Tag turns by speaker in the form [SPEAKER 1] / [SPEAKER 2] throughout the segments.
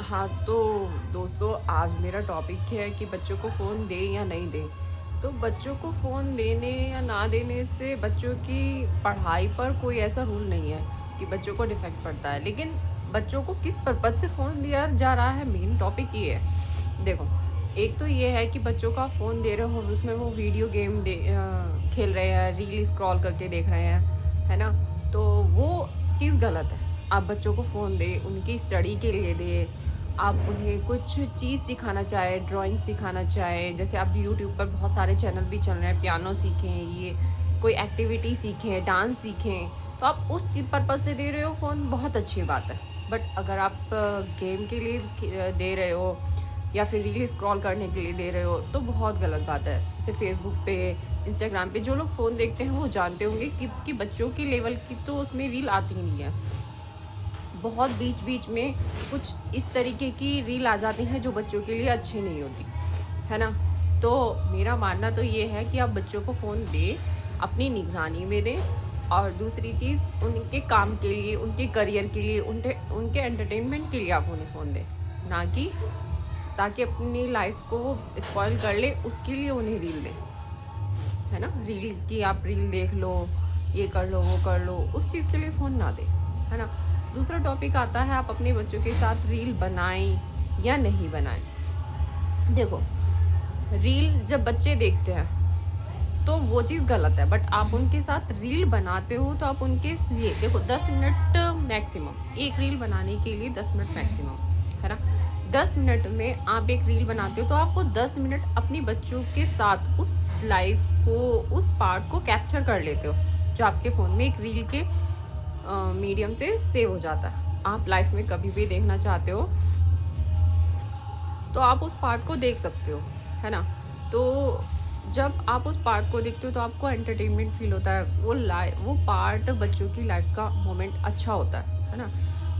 [SPEAKER 1] हाँ, तो दोस्तों आज मेरा टॉपिक है कि बच्चों को फ़ोन दें या नहीं दें। तो बच्चों को फ़ोन देने या ना देने से बच्चों की पढ़ाई पर कोई ऐसा रूल नहीं है कि बच्चों को डिफ़ेक्ट पड़ता है। लेकिन बच्चों को किस पर्पज़ से फ़ोन दिया जा रहा है, मेन टॉपिक ये है। देखो, एक तो ये है कि बच्चों का फ़ोन दे रहे हो, उसमें वो वीडियो गेम खेल रहे हैं, रील स्क्रॉल करके देख रहे हैं, है ना? तो वो चीज़ गलत है। आप बच्चों को फ़ोन दें, उनकी स्टडी के लिए दें, आप उन्हें कुछ चीज़ सिखाना चाहें, ड्राइंग सिखाना चाहें, जैसे अब यूट्यूब पर बहुत सारे चैनल भी चल रहे हैं, पियानो सीखें, ये कोई एक्टिविटी सीखें, डांस सीखें, तो आप उस चीज़ पर्पज़ से दे रहे हो फ़ोन, बहुत अच्छी बात है। बट अगर आप गेम के लिए दे रहे हो या फिर रील स्क्रॉल करने के लिए दे रहे हो, तो बहुत गलत बात है। जैसे फेसबुक पे, इंस्टाग्राम पे जो लोग फ़ोन देखते हैं वो जानते होंगे कि बच्चों की लेवल की तो उसमें रील आती ही नहीं है। बहुत बीच बीच में कुछ इस तरीके की रील आ जाती हैं जो बच्चों के लिए अच्छी नहीं होती, है ना? तो मेरा मानना तो ये है कि आप बच्चों को फ़ोन दें, अपनी निगरानी में दें, और दूसरी चीज़ उनके काम के लिए, उनके करियर के लिए, उनके उनके एंटरटेनमेंट के लिए आप उन्हें फ़ोन दें, ना कि ताकि अपनी लाइफ को वो स्पॉइल कर ले उसके लिए उन्हें रील दें, है ना? रील की आप रील देख लो, ये कर लो, वो कर लो, उस चीज़ के लिए फ़ोन ना दें, है ना? दूसरा टॉपिक आता है आप अपने बच्चों के साथ रील बनाएं या नहीं बनाएं। देखो, रील जब बच्चे देखते हैं तो वो चीज़ गलत है, बट आप उनके साथ रील बनाते हो तो आप उनके लिए देखो 10 मिनट मैक्सिमम, एक रील बनाने के लिए 10 मिनट मैक्सिमम, है ना? 10 मिनट में आप एक रील बनाते हो तो आप वो 10 मिनट अपनी बच्चों के साथ उस लाइफ को, उस पार्ट को कैप्चर कर लेते हो जो आपके फ़ोन में एक रील के मीडियम से सेव हो जाता है। आप लाइफ में कभी भी देखना चाहते हो तो आप उस पार्ट को देख सकते हो, है ना? तो जब आप उस पार्ट को देखते हो तो आपको एंटरटेनमेंट फील होता है, वो पार्ट बच्चों की लाइफ का मोमेंट अच्छा होता है ना?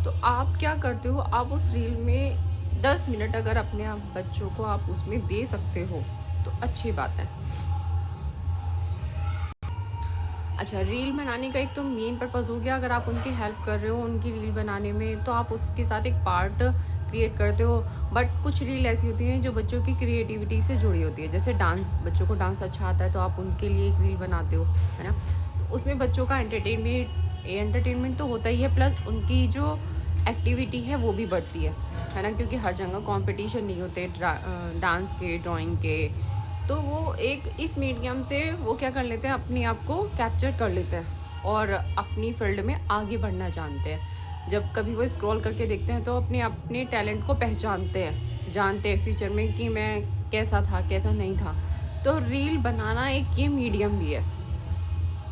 [SPEAKER 1] तो आप क्या करते हो, आप उस रील में 10 मिनट अगर अपने आप बच्चों को आप उसमें दे सकते हो तो अच्छी बात है। अच्छा, रील बनाने का एक तो मेन पर्पज़ हो गया, अगर आप उनकी हेल्प कर रहे हो उनकी रील बनाने में तो आप उसके साथ एक पार्ट क्रिएट करते हो। बट कुछ रील ऐसी होती हैं जो बच्चों की क्रिएटिविटी से जुड़ी होती है, जैसे डांस, बच्चों को डांस अच्छा आता है तो आप उनके लिए एक रील बनाते हो, है ना? तो उसमें बच्चों का एंटरटेनमेंट तो होता ही है, प्लस उनकी जो एक्टिविटी है वो भी बढ़ती है ना? क्योंकि हर जगह कॉम्पिटिशन नहीं होते डांस के, ड्राइंग के, तो वो एक इस मीडियम से वो क्या कर लेते हैं, अपने आप को कैप्चर कर लेते हैं और अपनी फील्ड में आगे बढ़ना जानते हैं। जब कभी वो स्क्रॉल करके देखते हैं तो अपने अपने टैलेंट को पहचानते हैं, जानते हैं फ्यूचर में कि मैं कैसा था, कैसा नहीं था। तो रील बनाना एक ये मीडियम भी है,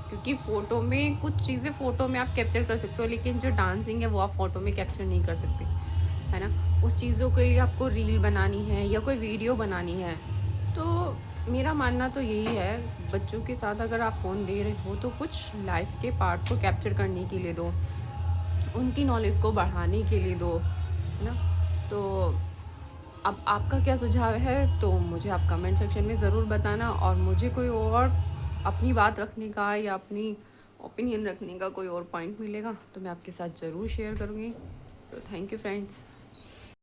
[SPEAKER 1] क्योंकि फ़ोटो में कुछ चीज़ें फ़ोटो में आप कैप्चर कर सकते हो, लेकिन जो डांसिंग है वो आप फ़ोटो में कैप्चर नहीं कर सकते, है ना? उस चीज़ों के लिए आपको रील बनानी है या कोई वीडियो बनानी है। तो मेरा मानना तो यही है, बच्चों के साथ अगर आप फ़ोन दे रहे हो तो कुछ लाइफ के पार्ट को कैप्चर करने के लिए दो, उनकी नॉलेज को बढ़ाने के लिए दो, है ना? तो अब आपका क्या सुझाव है, तो मुझे आप कमेंट सेक्शन में ज़रूर बताना, और मुझे कोई और अपनी बात रखने का या अपनी ओपिनियन रखने का कोई और पॉइंट मिलेगा तो मैं आपके साथ ज़रूर शेयर करूँगी। तो थैंक यू फ्रेंड्स।